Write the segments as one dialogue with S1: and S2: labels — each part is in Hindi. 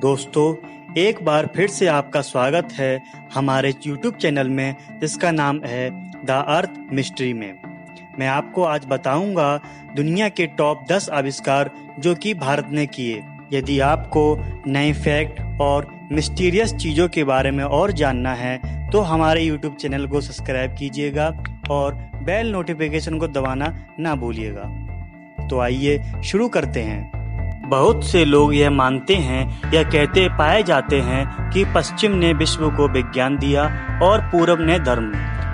S1: दोस्तों, एक बार फिर से आपका स्वागत है हमारे YouTube चैनल में, जिसका नाम है द अर्थ मिस्ट्री में। मैं आपको आज बताऊंगा दुनिया के टॉप 10 आविष्कार जो कि भारत ने किए। यदि आपको नए फैक्ट और मिस्टीरियस चीज़ों के बारे में और जानना है तो हमारे YouTube चैनल को सब्सक्राइब कीजिएगा और बेल नोटिफिकेशन को दबाना ना भूलिएगा। तो आइए शुरू करते हैं। बहुत से लोग यह मानते हैं या कहते पाए जाते हैं कि पश्चिम ने विश्व को विज्ञान दिया और पूरब ने धर्म।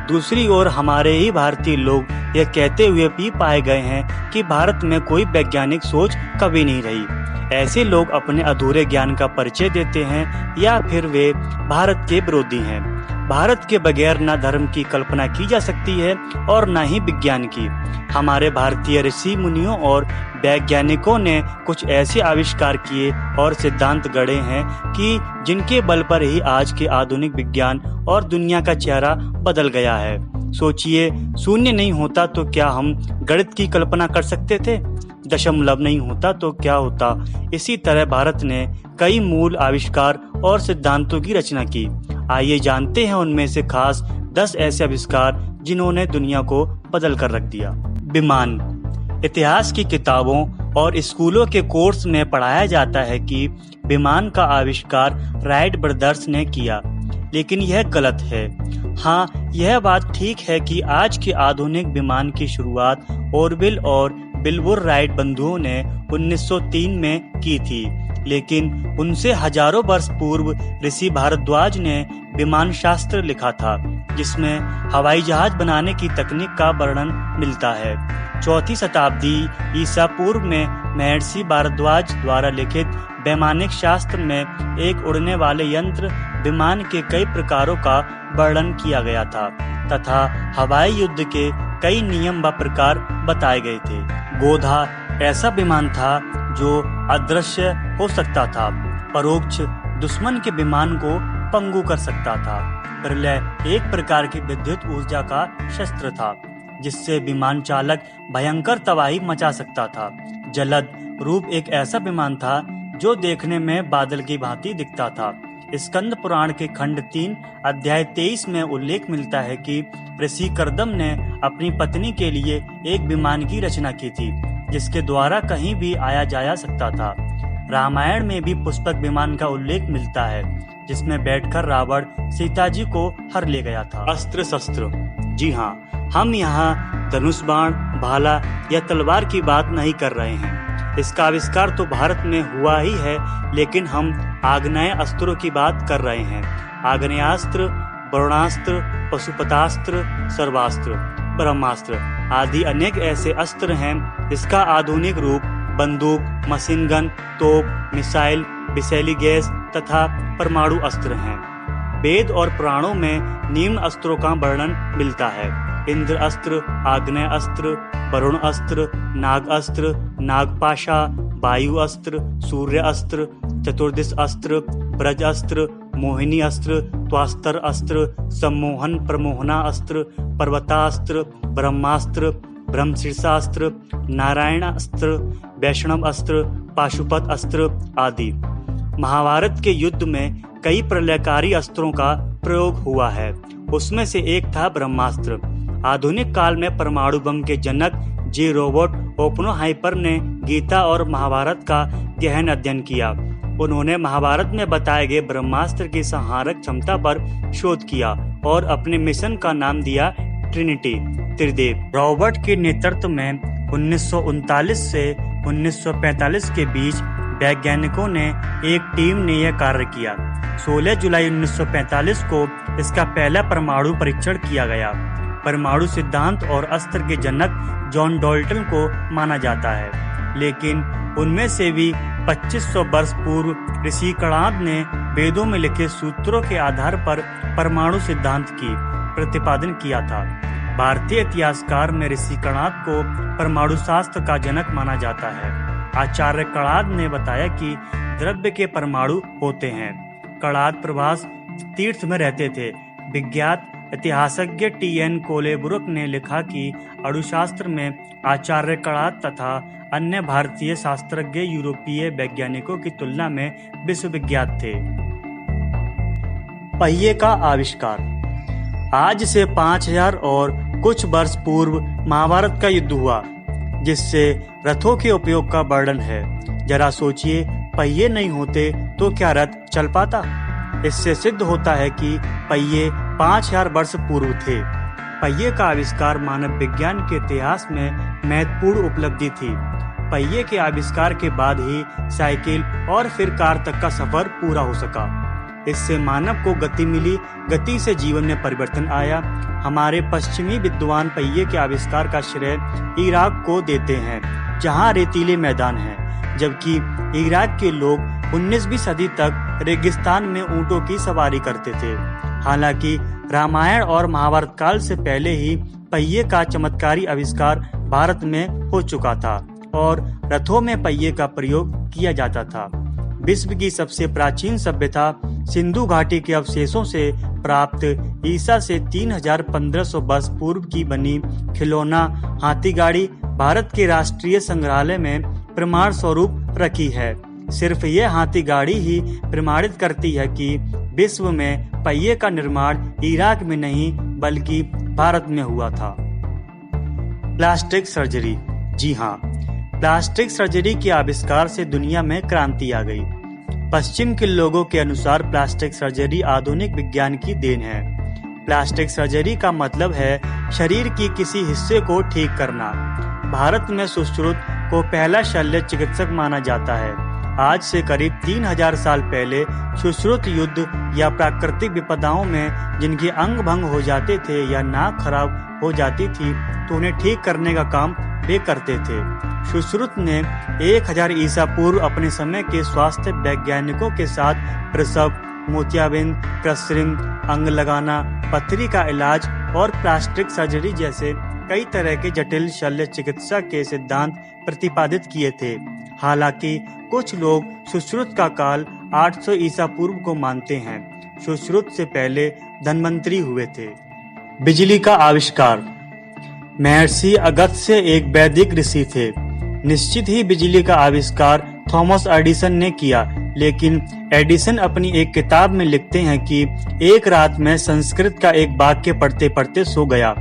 S1: दूसरी ओर हमारे ही भारतीय लोग यह कहते हुए भी पाए गए हैं कि भारत में कोई वैज्ञानिक सोच कभी नहीं रही। ऐसे लोग अपने अधूरे ज्ञान का परिचय देते हैं या फिर वे भारत के विरोधी हैं। भारत के बगैर न धर्म की कल्पना की जा सकती है और न ही विज्ञान की। हमारे भारतीय ऋषि मुनियों और वैज्ञानिकों ने कुछ ऐसे आविष्कार किए और सिद्धांत गढ़े हैं कि जिनके बल पर ही आज के आधुनिक विज्ञान और दुनिया का चेहरा बदल गया है। सोचिए, शून्य नहीं होता तो क्या हम गणित की कल्पना कर सकते थे? दशमलव नहीं होता तो क्या होता? इसी तरह भारत ने कई मूल आविष्कार और सिद्धांतों की रचना की। आइए जानते हैं उनमें से खास 10 ऐसे आविष्कार जिन्होंने दुनिया को बदल कर रख दिया। विमान। इतिहास की किताबों और स्कूलों के कोर्स में पढ़ाया जाता है कि विमान का आविष्कार राइट ब्रदर्स ने किया, लेकिन यह गलत है। हाँ, यह बात ठीक है कि आज के आधुनिक विमान की शुरुआत ऑरविल और विल्बुर राइट बंधुओं ने 1903 में की थी, लेकिन उनसे हजारों वर्ष पूर्व ऋषि भारद्वाज ने विमान शास्त्र लिखा था, जिसमें हवाई जहाज बनाने की तकनीक का वर्णन मिलता है। 4वीं शताब्दी ईसा पूर्व में महर्षि भारद्वाज द्वारा लिखित वैमानिक शास्त्र में एक उड़ने वाले यंत्र विमान के कई प्रकारों का वर्णन किया गया था तथा हवाई युद्ध के कई नियम व प्रकार बताए गए थे। गोधा ऐसा विमान था जो अदृश्य हो सकता था, परोक्ष दुश्मन के विमान को पंगु कर सकता था। प्रलय एक प्रकार की विद्युत ऊर्जा का शस्त्र था, जिससे विमान चालक भयंकर तबाही मचा सकता था। जलद रूप एक ऐसा विमान था जो देखने में बादल की भांति दिखता था। स्कंद पुराण के खंड 3 अध्याय 23 में उल्लेख मिलता है कि ऋषि कर्दम ने अपनी पत्नी के लिए एक विमान की रचना की थी, जिसके द्वारा कहीं भी आया जाया सकता था। रामायण में भी पुष्पक विमान का उल्लेख मिलता है, जिसमें बैठकर रावण सीता जी को हर ले गया था। अस्त्र शस्त्र। जी हाँ, हम यहाँ धनुष बाण, भाला या तलवार की बात नहीं कर रहे हैं। इसका आविष्कार तो भारत में हुआ ही है, लेकिन हम आग्नेय अस्त्रों की बात कर रहे हैं। आग्नेयास्त्र, वरुणास्त्र, पशुपतास्त्र, सर्वास्त्र, ब्रह्मास्त्र आदि अनेक ऐसे अस्त्र हैं जिसका आधुनिक रूप बंदूक, मशीन गन, तोप, मिसाइल, विषैली गैस तथा परमाणु अस्त्र हैं। वेद और पुराणों में निम्न अस्त्रों का वर्णन मिलता है: इंद्र अस्त्र, आग्नेय अस्त्र, वरुण अस्त्र, नाग अस्त्र, नागपाशा, वायु अस्त्र, सूर्य अस्त्र, चतुर्दिश अस्त्र, ब्रज अस्त्र, मोहिनी अस्त्र, त्वास्तर अस्त्र, सम्मोहन प्रमोहना अस्त्र, पर्वतास्त्र, ब्रह्मास्त्र, ब्रह्मशीर्षास्त्र, नारायण अस्त्र, वैष्णव अस्त्र, पाशुपत अस्त्र आदि। महाभारत के युद्ध में कई प्रलयकारी अस्त्रों का प्रयोग हुआ है। उसमें से एक था ब्रह्मास्त्र। आधुनिक काल में परमाणु बम के जनक जे रॉबर्ट ओपेनहाइमर ने गीता और महाभारत का गहन अध्ययन किया। उन्होंने महाभारत में बताए गए ब्रह्मास्त्र की संहारक क्षमता पर शोध किया और अपने मिशन का नाम दिया ट्रिनिटी, त्रिदेव। रॉबर्ट के नेतृत्व में 1939 से 1945 के बीच वैज्ञानिकों ने एक टीम ने यह कार्य किया। 16 जुलाई 1945 को इसका पहला परमाणु परीक्षण किया गया। परमाणु सिद्धांत और अस्त्र के जनक जॉन डाल्टन को माना जाता है, लेकिन उनमें से भी 2500 वर्ष पूर्व ऋषि कणाद ने वेदों में लिखे सूत्रों के आधार पर परमाणु सिद्धांत की प्रतिपादन किया था। भारतीय इतिहासकार में ऋषि कणाद को परमाणु शास्त्र का जनक माना जाता है। आचार्य कणाद ने बताया कि द्रव्य के परमाणु होते हैं। कणाद प्रभास तीर्थ में रहते थे। विज्ञात इतिहासज्ञ टी.एन. कोलेब्रुक ने लिखा कि अणुशास्त्र में आचार्य कणाद तथा अन्य भारतीय शास्त्रज्ञ यूरोपीय वैज्ञानिकों की तुलना में विश्वविख्यात थे। पहिए का आविष्कार। आज से 5000 और कुछ वर्ष पूर्व महाभारत का युद्ध हुआ, जिससे रथों के उपयोग का वर्णन है। जरा सोचिए, पहिए नहीं होते तो क्या रथ चल पाता? इससे सिद्ध होता है कि पहिए 5000 वर्ष पूर्व थे। पहिए का आविष्कार मानव विज्ञान के इतिहास में महत्वपूर्ण उपलब्धि थी। पहिए के आविष्कार के बाद ही साइकिल और फिर कार तक का सफर पूरा हो सका। इससे मानव को गति मिली, गति से जीवन में परिवर्तन आया। हमारे पश्चिमी विद्वान पहिए के आविष्कार का श्रेय इराक को देते हैं, जहां रेतीले मैदान हैं, जबकि इराक के लोग 19वीं सदी तक रेगिस्तान में ऊंटों की सवारी करते थे। हालांकि रामायण और महाभारत काल से पहले ही पहिए का चमत्कारी आविष्कार भारत में हो चुका था और रथों में पहिए का प्रयोग किया जाता था। विश्व की सबसे प्राचीन सभ्यता सिंधु घाटी के अवशेषों से प्राप्त ईसा से 3500 वर्ष पूर्व की बनी खिलौना हाथी गाड़ी भारत के राष्ट्रीय संग्रहालय में प्रमाण स्वरूप रखी है। सिर्फ यह हाथी गाड़ी ही प्रमाणित करती है कि विश्व में पहिए का निर्माण इराक में नहीं बल्कि भारत में हुआ था। Plastic surgery. जी हाँ, प्लास्टिक सर्जरी के आविष्कार से दुनिया में क्रांति आ गई। पश्चिम के लोगों के अनुसार प्लास्टिक सर्जरी आधुनिक विज्ञान की देन है। प्लास्टिक सर्जरी का मतलब है शरीर की किसी हिस्से को ठीक करना। भारत में सुश्रुत को पहला शल्य चिकित्सक माना जाता है। आज से करीब 3000 साल पहले सुश्रुत युद्ध या प्राकृतिक विपदाओं में जिनके अंग भंग हो जाते थे या नाक खराब हो जाती थी, तो उन्हें ठीक करने का काम वे करते थे। सुश्रुत ने 1000 ईसा पूर्व अपने समय के स्वास्थ्य वैज्ञानिकों के साथ प्रसव, मोतियाबिंद, क्रसिंग, अंग लगाना, पथरी का इलाज और प्लास्टिक सर्जरी जैसे कई तरह के जटिल शल्य चिकित्सा के सिद्धांत प्रतिपादित किए थे। हालांकि कुछ लोग सुश्रुत का काल 800 ईसा पूर्व को मानते हैं। सुश्रुत से पहले धन्वंतरी हुए थे। बिजली का आविष्कार। महर्षि अगस्त्य एक वैदिक ऋषि थे। निश्चित ही बिजली का आविष्कार थॉमस एडिसन ने किया, लेकिन एडिसन अपनी एक किताब में लिखते हैं कि एक रात में संस्कृत का एक वाक्य पढ़ते पढ़ते सो गया।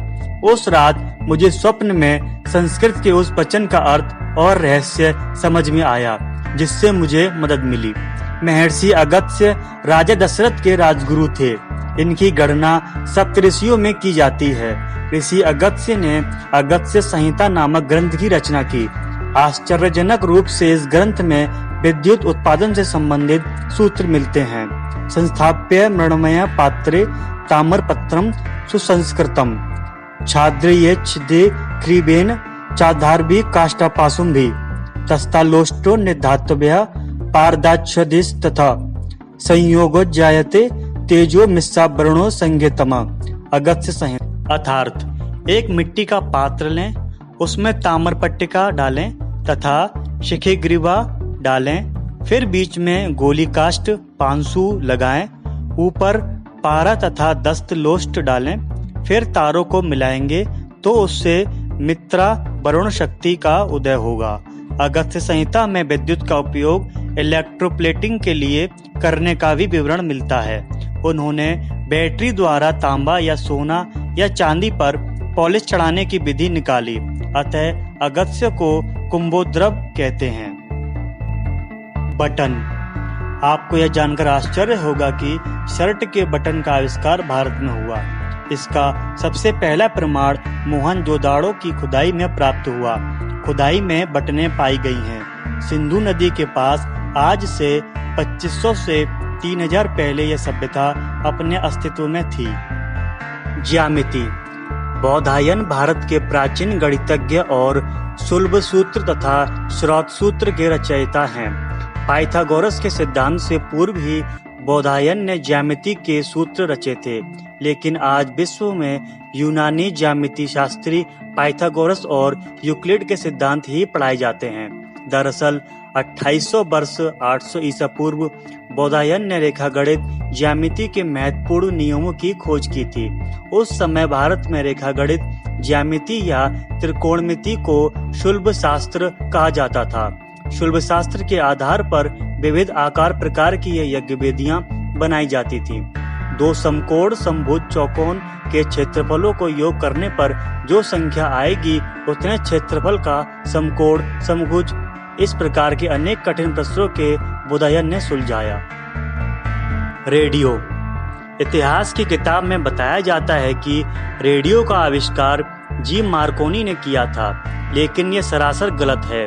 S1: उस रात मुझे स्वप्न में संस्कृत के उस वचन का अर्थ और रहस्य समझ में आया, जिससे मुझे मदद मिली। महर्षि अगस्त्य राजा दशरथ के राजगुरु थे। इनकी गणना सप्तऋषियों में की जाती है। ऋषि अगस्त्य ने अगस्त्य संहिता नामक ग्रंथ की रचना की। आश्चर्यजनक रूप से इस ग्रंथ में विद्युत उत्पादन से संबंधित सूत्र मिलते हैं। संस्थाप्य मृण्मय पात्रे ताम्रपत्रम सुसंस्कृतम छाद्रिये छिदे क्रीबेन चाधारभि काष्ठपाशुंभि तस्तालोष्टो निधातव्य पारदाच्छदिस तथा संयोगो जायते तेजो मिस्सावरणो संगेतमा। अगस्त्य संहिता। अर्थात एक मिट्टी का पात्र लें, उसमें ताम्रपट्टिका डालें तथा शिखिग्रीवा डालें, फिर बीच में गोली काष्ठ पांसु लगाएं, ऊपर पारा तथा दस्तलोष्ट डालें, फिर तारों को मिलाएंगे तो उससे मित्रा वरुण शक्ति का उदय होगा। अगस्त्य संहिता में विद्युत का उपयोग इलेक्ट्रोप्लेटिंग के लिए करने का भी विवरण मिलता है। उन्होंने बैटरी द्वारा तांबा या सोना या चांदी पर पॉलिश चढ़ाने की विधि निकाली, अतः अगस्त्य को कुंभोद्रव कहते हैं। बटन। आपको यह जानकर आश्चर्य होगा कि शर्ट के बटन का आविष्कार भारत में हुआ। इसका सबसे पहला प्रमाण मोहनजोदाड़ो की खुदाई में प्राप्त हुआ। खुदाई में बटनें पाई गई हैं। सिंधु नदी के पास आज से 2500 से 3000 पहले यह सभ्यता अपने अस्तित्व में थी। ज्यामिति। बौधायन भारत के प्राचीन गणितज्ञ और शुल्ब सूत्र तथा श्रौत सूत्र के रचयिता हैं। पाइथागोरस के सिद्धांत से पूर्व ही बौधायन ने ज्यामिति के सूत्र रचे थे, लेकिन आज विश्व में यूनानी ज्यामिति शास्त्री पाइथागोरस और यूक्लिड के सिद्धांत ही पढ़ाए जाते हैं। दरअसल 2800 वर्ष 800 ईसा पूर्व बौधायन ने रेखागणित ज्यामिति के महत्वपूर्ण नियमों की खोज की थी। उस समय भारत में रेखागणित ज्यामिति या त्रिकोणमिति को शुल्ब शास्त्र कहा जाता था। शुल्ब शास्त्र के आधार पर विविध आकार प्रकार की ये यज्ञ वेदियां बनाई जाती थी। दो समकोण समभुज चौकोन के क्षेत्रफलों को योग करने पर जो संख्या आएगी उतने क्षेत्रफल का समकोण समभुज, इस प्रकार के अनेक कठिन प्रश्नों के बुधायन ने सुलझाया। रेडियो। इतिहास की किताब में बताया जाता है कि रेडियो का आविष्कार जी मार्कोनी ने किया था, लेकिन यह सरासर गलत है।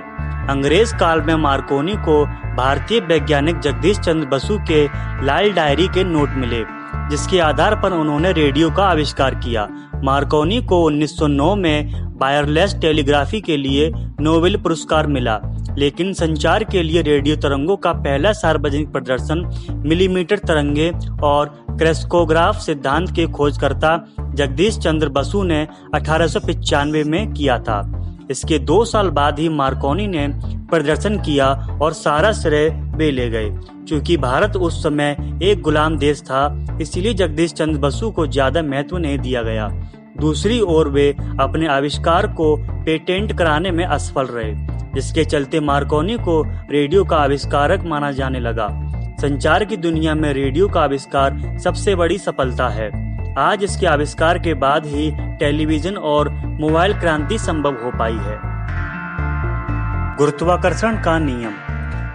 S1: अंग्रेज काल में मार्कोनी को भारतीय वैज्ञानिक जगदीश चंद्र बसु के लाल डायरी के नोट मिले, जिसके आधार पर उन्होंने रेडियो का आविष्कार किया। मार्कोनी को 1909 में वायरलेस टेलीग्राफी के लिए नोबेल पुरस्कार मिला, लेकिन संचार के लिए रेडियो तरंगों का पहला सार्वजनिक प्रदर्शन मिलीमीटर तरंगे और क्रेस्कोग्राफ सिद्धांत के खोजकर्ता जगदीश चंद्र बसु ने 1895 में किया था। इसके 2 साल बाद ही मार्कोनी ने प्रदर्शन किया और सारा श्रेय वे ले गए। क्योंकि भारत उस समय एक गुलाम देश था, इसलिए जगदीश चंद्र बसु को ज्यादा महत्व नहीं दिया गया। दूसरी ओर वे अपने आविष्कार को पेटेंट कराने में असफल रहे, जिसके चलते मार्कोनी को रेडियो का आविष्कारक माना जाने लगा। संचार की दुनिया में रेडियो का आविष्कार सबसे बड़ी सफलता है। आज इसके आविष्कार के बाद ही टेलीविजन और मोबाइल क्रांति संभव हो पाई है। गुरुत्वाकर्षण का नियम।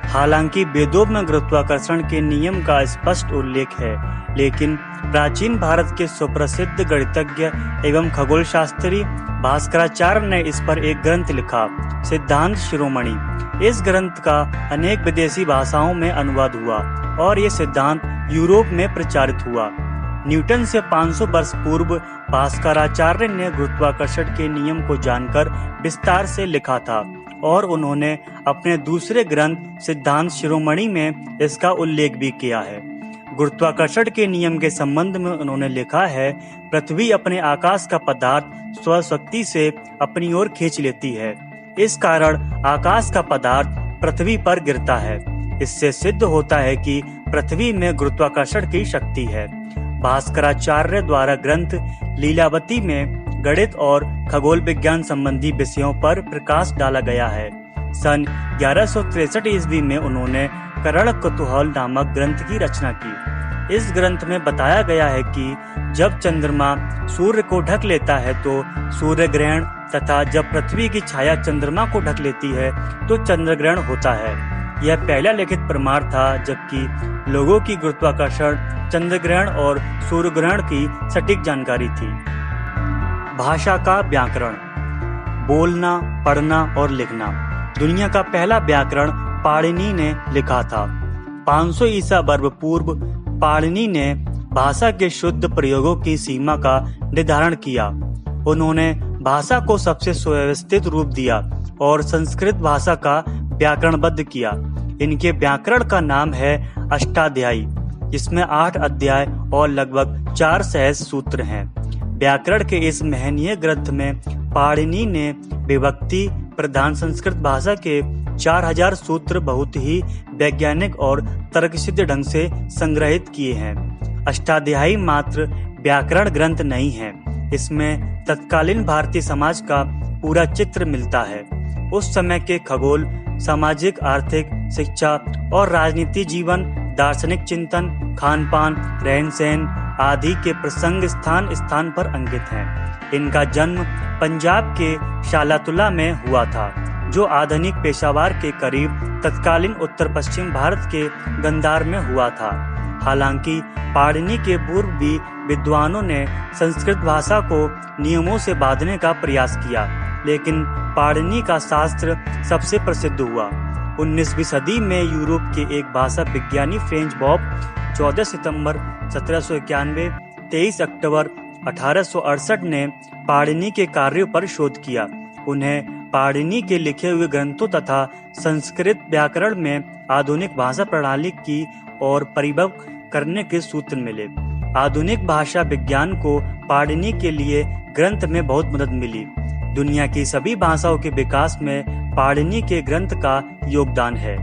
S1: हालांकि वेदों में गुरुत्वाकर्षण के नियम का स्पष्ट उल्लेख है, लेकिन प्राचीन भारत के सुप्रसिद्ध गणितज्ञ एवं खगोल शास्त्री भास्कराचार्य ने इस पर एक ग्रंथ लिखा, सिद्धांत शिरोमणि। इस ग्रंथ का अनेक विदेशी भाषाओं में अनुवाद हुआ और ये सिद्धांत यूरोप में प्रचारित हुआ। न्यूटन से 500 वर्ष पूर्व भास्कराचार्य ने गुरुत्वाकर्षण के नियम को जानकर विस्तार से लिखा था और उन्होंने अपने दूसरे ग्रंथ सिद्धांत शिरोमणि में इसका उल्लेख भी किया है। गुरुत्वाकर्षण के नियम के संबंध में उन्होंने लिखा है, पृथ्वी अपने आकाश का पदार्थ स्वशक्ति से अपनी ओर खींच लेती है। इस कारण आकाश का पदार्थ पृथ्वी पर गिरता है। इससे सिद्ध होता है कि पृथ्वी में गुरुत्वाकर्षण की शक्ति है। भास्कराचार्य द्वारा ग्रंथ लीलावती में गणित और खगोल विज्ञान संबंधी विषयों पर प्रकाश डाला गया है। सन 1163 ईस्वी में उन्होंने करण कुतूहल नामक ग्रंथ की रचना की। इस ग्रंथ में बताया गया है कि जब चंद्रमा सूर्य को ढक लेता है तो सूर्य ग्रहण तथा जब पृथ्वी की छाया चंद्रमा को ढक लेती है तो चंद्र ग्रहण होता है। यह पहला लिखित प्रमाण था, जबकि लोगों की गुरुत्वाकर्षण, चंद्र ग्रहण और सूर्य ग्रहण की सटीक जानकारी थी। भाषा का व्याकरण। बोलना, पढ़ना और लिखना। दुनिया का पहला व्याकरण पाणिनि ने लिखा था। 500 ईसा वर्ष पूर्व पाणिनि ने भाषा के शुद्ध प्रयोगों की सीमा का निर्धारण किया। उन्होंने भाषा को सबसे सुव्यवस्थित रूप दिया और संस्कृत भाषा का व्याकरणबद्ध किया। इनके व्याकरण का नाम है अष्टाध्यायी, जिसमें 8 अध्याय और लगभग 4 सहज सूत्र हैं। व्याकरण के इस महनीय ग्रंथ में पाणिनि ने विभक्ति प्रधान संस्कृत भाषा के 4000 सूत्र बहुत ही वैज्ञानिक और तर्कसिद्ध ढंग से संग्रहित किए हैं। अष्टाध्यायी मात्र व्याकरण ग्रंथ नहीं है, इसमें तत्कालीन भारतीय समाज का पूरा चित्र मिलता है। उस समय के खगोल, सामाजिक, आर्थिक, शिक्षा और राजनीति जीवन, दार्शनिक चिंतन, खान पान, रहन सहन आदि के प्रसंग स्थान स्थान पर अंकित हैं। इनका जन्म पंजाब के शालातुला में हुआ था, जो आधुनिक पेशावर के करीब तत्कालीन उत्तर पश्चिम भारत के गंधार में हुआ था। हालांकि पाणिनि के पूर्व भी विद्वानों ने संस्कृत भाषा को नियमों से बांधने का प्रयास किया, लेकिन पाणिनि का शास्त्र सबसे प्रसिद्ध हुआ। 19वीं सदी में यूरोप के एक भाषा विज्ञानी फ्रेंच बॉब 14 सितंबर 1791, 23 अक्टूबर 1868 ने पाणिनि के कार्यों पर शोध किया। उन्हें पाणिनि के लिखे हुए ग्रंथों तथा संस्कृत व्याकरण में आधुनिक भाषा प्रणाली की और परिपक्व करने के सूत्र मिले। आधुनिक भाषा विज्ञान को पाणिनि के लिए ग्रंथ में बहुत मदद मिली। दुनिया की सभी भाषाओं के विकास में पाणिनि के ग्रंथ का योगदान है।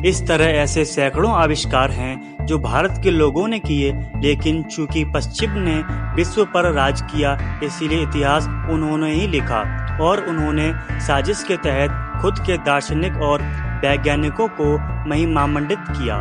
S1: इस तरह ऐसे सैकड़ों आविष्कार हैं जो भारत के लोगों ने किए, लेकिन चूंकि पश्चिम ने विश्व पर राज किया, इसीलिए इतिहास उन्होंने ही लिखा और उन्होंने साजिश के तहत खुद के दार्शनिक और वैज्ञानिकों को महिमामंडित किया।